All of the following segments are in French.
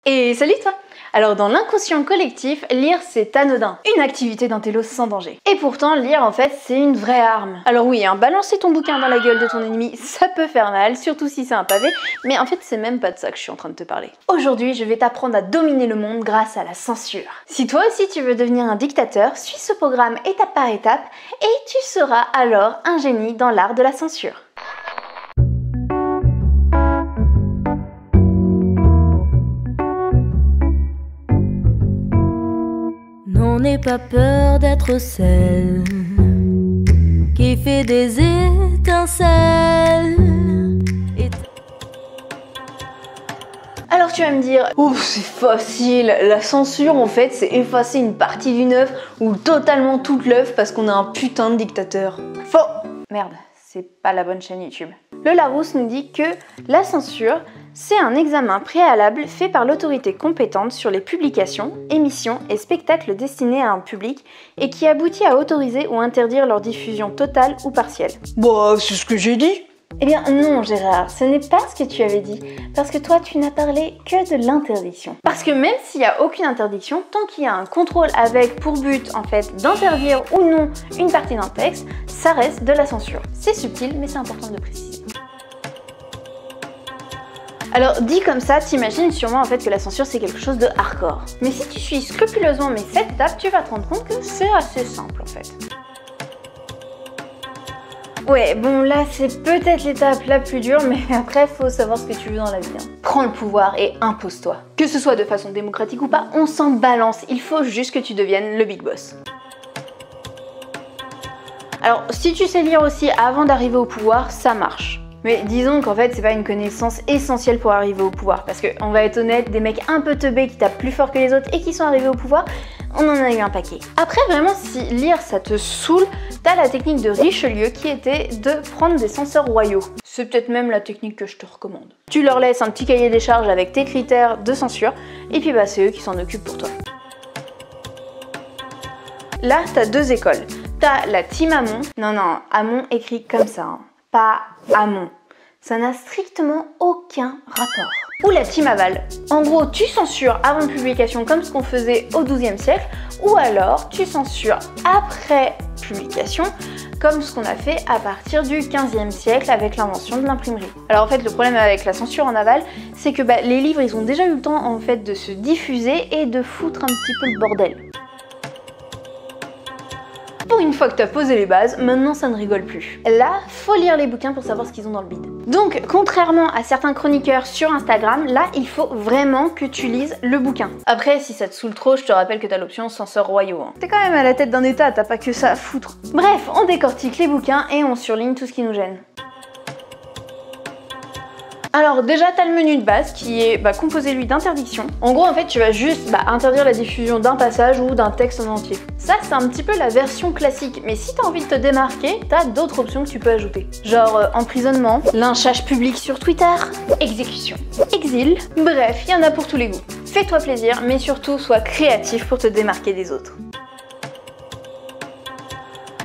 Et salut toi! Alors dans l'inconscient collectif, lire c'est anodin, une activité d'intello sans danger. Et pourtant lire en fait c'est une vraie arme. Alors oui, balancer ton bouquin dans la gueule de ton ennemi, ça peut faire mal, surtout si c'est un pavé, mais en fait c'est même pas de ça que je suis en train de te parler. Aujourd'hui je vais t'apprendre à dominer le monde grâce à la censure. Si toi aussi tu veux devenir un dictateur, suis ce programme étape par étape et tu seras alors un génie dans l'art de la censure. N'aie pas peur d'être celle qui fait des étincelles. Alors tu vas me dire, ouf c'est facile, la censure en fait c'est effacer une partie d'une œuvre ou totalement toute l'œuvre parce qu'on a un putain de dictateur. Faux! Merde, c'est pas la bonne chaîne YouTube. Le Larousse nous dit que la censure, c'est un examen préalable fait par l'autorité compétente sur les publications, émissions et spectacles destinés à un public et qui aboutit à autoriser ou interdire leur diffusion totale ou partielle. Bah, c'est ce que j'ai dit. Eh bien non Gérard, ce n'est pas ce que tu avais dit, parce que toi tu n'as parlé que de l'interdiction. Parce que même s'il n'y a aucune interdiction, tant qu'il y a un contrôle avec pour but en fait d'interdire ou non une partie d'un texte, ça reste de la censure. C'est subtil mais c'est important de le préciser. Alors dit comme ça, t'imagines sûrement en fait que la censure c'est quelque chose de hardcore. Mais si tu suis scrupuleusement mes 7 étapes, tu vas te rendre compte que c'est assez simple en fait. Ouais, bon là c'est peut-être l'étape la plus dure, mais après faut savoir ce que tu veux dans la vie. Prends le pouvoir et impose-toi. Que ce soit de façon démocratique ou pas, on s'en balance, il faut juste que tu deviennes le big boss. Alors si tu sais lire aussi avant d'arriver au pouvoir, ça marche. Mais disons qu'en fait c'est pas une connaissance essentielle pour arriver au pouvoir, parce que on va être honnête, des mecs un peu teubés qui tapent plus fort que les autres et qui sont arrivés au pouvoir, on en a eu un paquet. Après vraiment si lire ça te saoule, t'as la technique de Richelieu qui était de prendre des censeurs royaux. C'est peut-être même la technique que je te recommande. Tu leur laisses un petit cahier des charges avec tes critères de censure et puis bah c'est eux qui s'en occupent pour toi. Là t'as deux écoles. T'as la team Hamon, non Hamon écrit comme ça, pas Hamon. Ça n'a strictement aucun rapport. Ou la team aval. En gros, tu censures avant publication comme ce qu'on faisait au XIIe siècle, ou alors tu censures après publication comme ce qu'on a fait à partir du XVe siècle avec l'invention de l'imprimerie. Alors en fait, le problème avec la censure en aval, c'est que les livres, ils ont déjà eu le temps en fait de se diffuser et de foutre un petit peu le bordel. Pour une fois que tu as posé les bases, maintenant ça ne rigole plus. Là, faut lire les bouquins pour savoir ce qu'ils ont dans le bide. Donc, contrairement à certains chroniqueurs sur Instagram, là, il faut vraiment que tu lises le bouquin. Après, si ça te saoule trop, je te rappelle que tu as l'option censeurs royaux. T'es quand même à la tête d'un état, t'as pas que ça à foutre. Bref, on décortique les bouquins et on surligne tout ce qui nous gêne. Alors déjà t'as le menu de base qui est composé lui d'interdictions. En gros en fait tu vas juste interdire la diffusion d'un passage ou d'un texte en entier. Ça c'est un petit peu la version classique, mais si t'as envie de te démarquer, t'as d'autres options que tu peux ajouter. Genre emprisonnement, lynchage public sur Twitter, exécution, exil, bref, il y en a pour tous les goûts. Fais-toi plaisir, mais surtout sois créatif pour te démarquer des autres.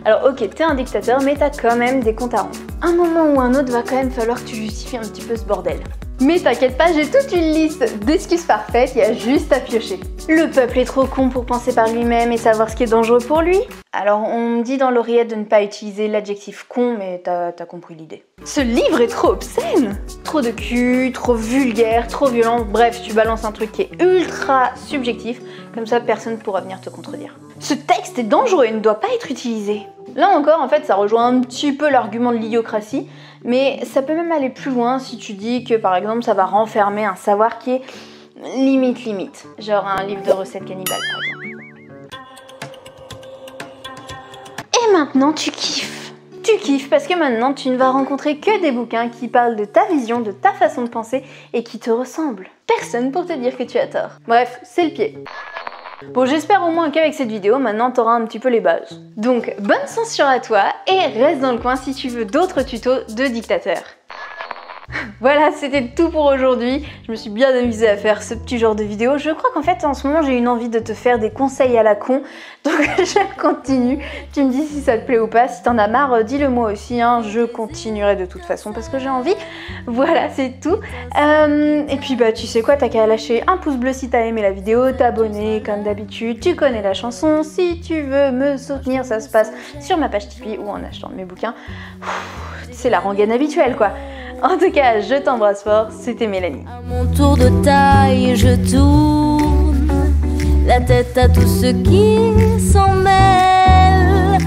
Alors ok, t'es un dictateur, mais t'as quand même des comptes à rendre. Un moment ou un autre va quand même falloir que tu justifies un petit peu ce bordel. Mais t'inquiète pas, j'ai toute une liste d'excuses parfaites, il y a juste à piocher. Le peuple est trop con pour penser par lui-même et savoir ce qui est dangereux pour lui. Alors on me dit dans l'oreillette de ne pas utiliser l'adjectif con, mais t'as compris l'idée. Ce livre est trop obscène! Trop de cul, trop vulgaire, trop violent, bref, tu balances un truc qui est ultra subjectif, comme ça personne ne pourra venir te contredire. Ce texte est dangereux et ne doit pas être utilisé. Là encore, en fait, ça rejoint un petit peu l'argument de l'idiocratie, mais ça peut même aller plus loin si tu dis que, par exemple, ça va renfermer un savoir qui est limite. Genre un livre de recettes cannibales, par exemple. Et maintenant, tu kiffes. Tu kiffes parce que maintenant, tu ne vas rencontrer que des bouquins qui parlent de ta vision, de ta façon de penser et qui te ressemblent. Personne pour te dire que tu as tort. Bref, c'est le pied. Bon, j'espère au moins qu'avec cette vidéo, maintenant t'auras un petit peu les bases. Donc, bonne censure à toi et reste dans le coin si tu veux d'autres tutos de dictateurs. Voilà, c'était tout pour aujourd'hui. Je me suis bien amusée à faire ce petit genre de vidéo. Je crois qu'en fait, en ce moment, j'ai une envie de te faire des conseils à la con. Donc, je continue. Tu me dis si ça te plaît ou pas. Si t'en as marre, dis-le moi aussi. Hein. Je continuerai de toute façon parce que j'ai envie. Voilà, c'est tout. Et puis, bah, tu sais quoi, t'as qu'à lâcher un pouce bleu si t'as aimé la vidéo, t'abonner comme d'habitude. Tu connais la chanson. Si tu veux me soutenir, ça se passe sur ma page Tipeee ou en achetant mes bouquins. C'est la rengaine habituelle, quoi. En tout cas, je t'embrasse fort, c'était Mélanie. À mon tour de taille, je tourne la tête à tous ceux qui s'en mêlent.